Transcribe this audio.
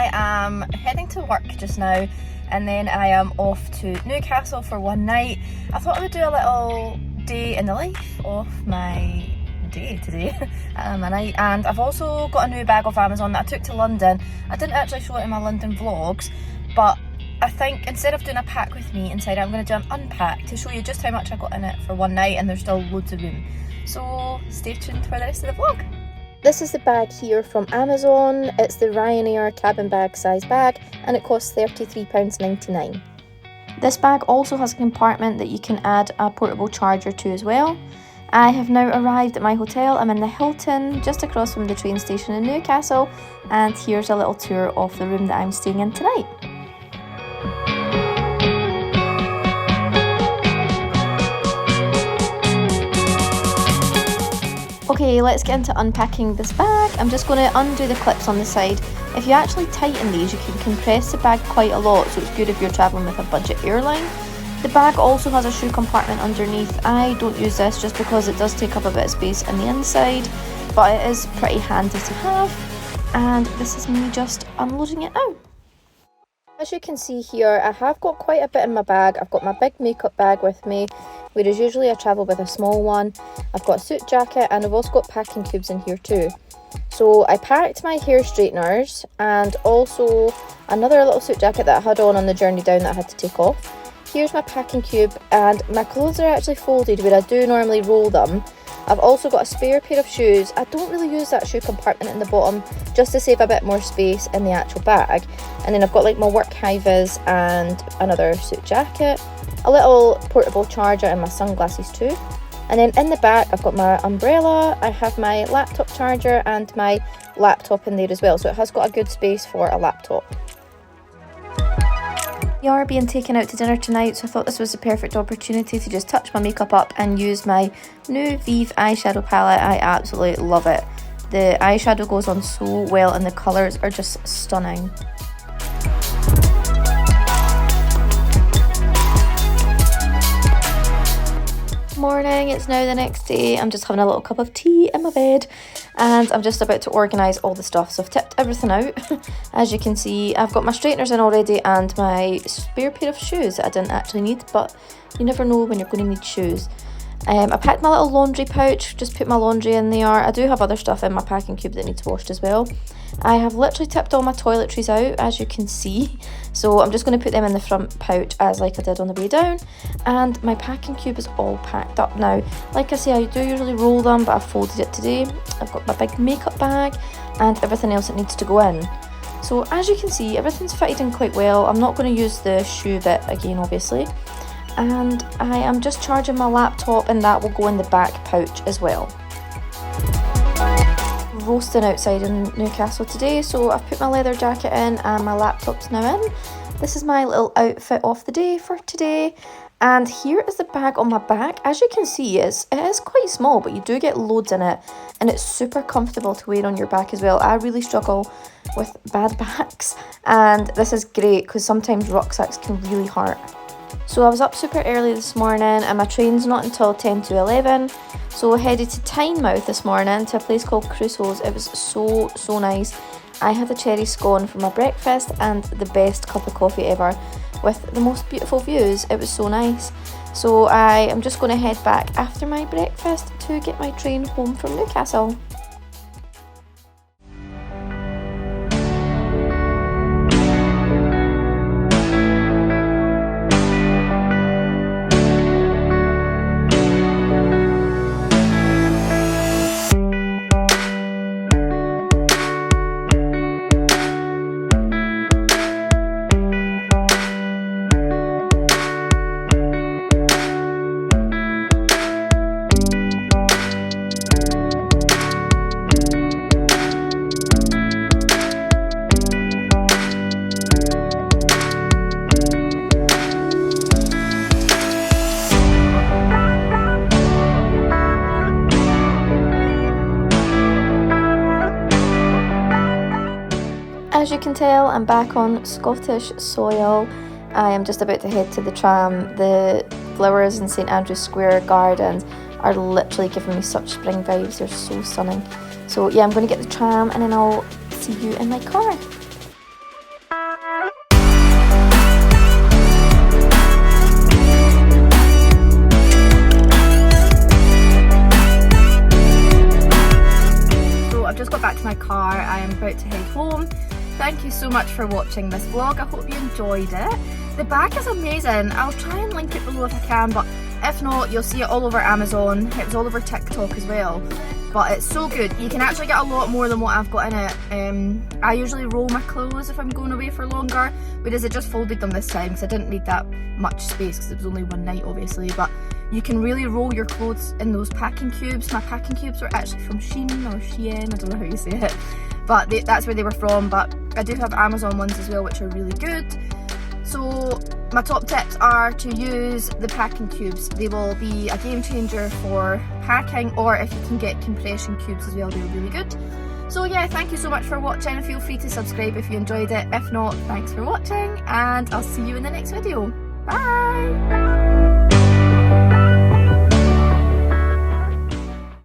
I am heading to work just now, and then I am off to Newcastle for one night. I thought I would do a little day in the life of my day today, my night. And I've also got a new bag off Amazon that I took to London. I didn't actually show it in my London vlogs, but I think instead of doing a pack with me inside, I'm going to do an unpack to show you just how much I got in it for one night, and there's still loads of room. So stay tuned for the rest of the vlog. This is the bag here from Amazon. It's the Ryanair cabin bag size bag, and it costs £33.99. This bag also has a compartment that you can add a portable charger to as well. I have now arrived at my hotel. I'm in the Hilton, just across from the train station in Newcastle, and here's a little tour of the room that I'm staying in tonight. Okay, let's get into unpacking this bag. I'm just going to undo the clips on the side. If you actually tighten these, you can compress the bag quite a lot, so it's good if you're travelling with a budget airline. The bag also has a shoe compartment underneath. I don't use this just because it does take up a bit of space on the inside, but it is pretty handy to have. And this is me just unloading it now. As you can see here, I have got quite a bit in my bag. I've got my big makeup bag with me, whereas usually I travel with a small one. I've got a suit jacket, and I've also got packing cubes in here too. So I packed my hair straighteners and also another little suit jacket that I had on the journey down that I had to take off. Here's my packing cube, and my clothes are actually folded where I do normally roll them. I've also got a spare pair of shoes. I don't really use that shoe compartment in the bottom, just to save a bit more space in the actual bag. And then I've got like my work high-vis and another suit jacket, a little portable charger, and my sunglasses too. And then in the back I've got my umbrella, I have my laptop charger and my laptop in there as well, so it has got a good space for a laptop. We are being taken out to dinner tonight, so I thought this was the perfect opportunity to just touch my makeup up and use my new Vive eyeshadow palette. I absolutely love it. The eyeshadow goes on so well and the colours are just stunning. Morning, it's now the next day. I'm just having a little cup of tea in my bed, and I'm just about to organise all the stuff. So I've tipped everything out. As you can see, I've got my straighteners in already and my spare pair of shoes that I didn't actually need, but you never know when you're going to need shoes. I packed my little laundry pouch, just put my laundry in there. I do have other stuff in my packing cube that needs washed as well. I have literally tipped all my toiletries out, as you can see, so I'm just going to put them in the front pouch as like I did on the way down. And my packing cube is all packed up now. Like I say, I do usually roll them, but I've folded it today. I've got my big makeup bag and everything else that needs to go in. So as you can see, everything's fitted in quite well. I'm not going to use the shoe bit again, obviously. And I am just charging my laptop, and that will go in the back pouch as well. Roasting outside in Newcastle today, so I've put my leather jacket in and my laptop's now in. This is my little outfit of the day for today, and here is the bag on my back. As you can see, it is quite small, but you do get loads in it, and it's super comfortable to wear on your back as well. I really struggle with bad backs, and this is great because sometimes rucksacks can really hurt. So I was up super early this morning, and my train's not until 10 to 11. So I headed to Tynemouth this morning to a place called Crusoe's. It was so nice. I had a cherry scone for my breakfast and the best cup of coffee ever with the most beautiful views. It was so nice. So I am just going to head back after my breakfast to get my train home from Newcastle. As you can tell, I'm back on Scottish soil. I am just about to head to the tram. The flowers in St Andrew's Square gardens are literally giving me such spring vibes. They're so stunning. So yeah, I'm going to get the tram and then I'll see you in my car. car. I am about to head home. Thank you so much for watching this vlog. I hope you enjoyed it. The bag is amazing. I'll try and link it below if I can, but if not, you'll see it all over Amazon. It was all over TikTok as well. But it's so good. You can actually get a lot more than what I've got in it. I usually roll my clothes if I'm going away for longer, whereas I just folded them this time because I didn't need that much space because it was only one night obviously. But you can really roll your clothes in those packing cubes. My packing cubes were actually from Shein or Shein, I don't know how you say it. But that's where they were from. But I do have Amazon ones as well, which are really good. So my top tips are to use the packing cubes. They will be a game changer for packing, or if you can get compression cubes as well, they're really good. So yeah, thank you so much for watching. Feel free to subscribe if you enjoyed it. If not, thanks for watching, and I'll see you in the next video. Bye!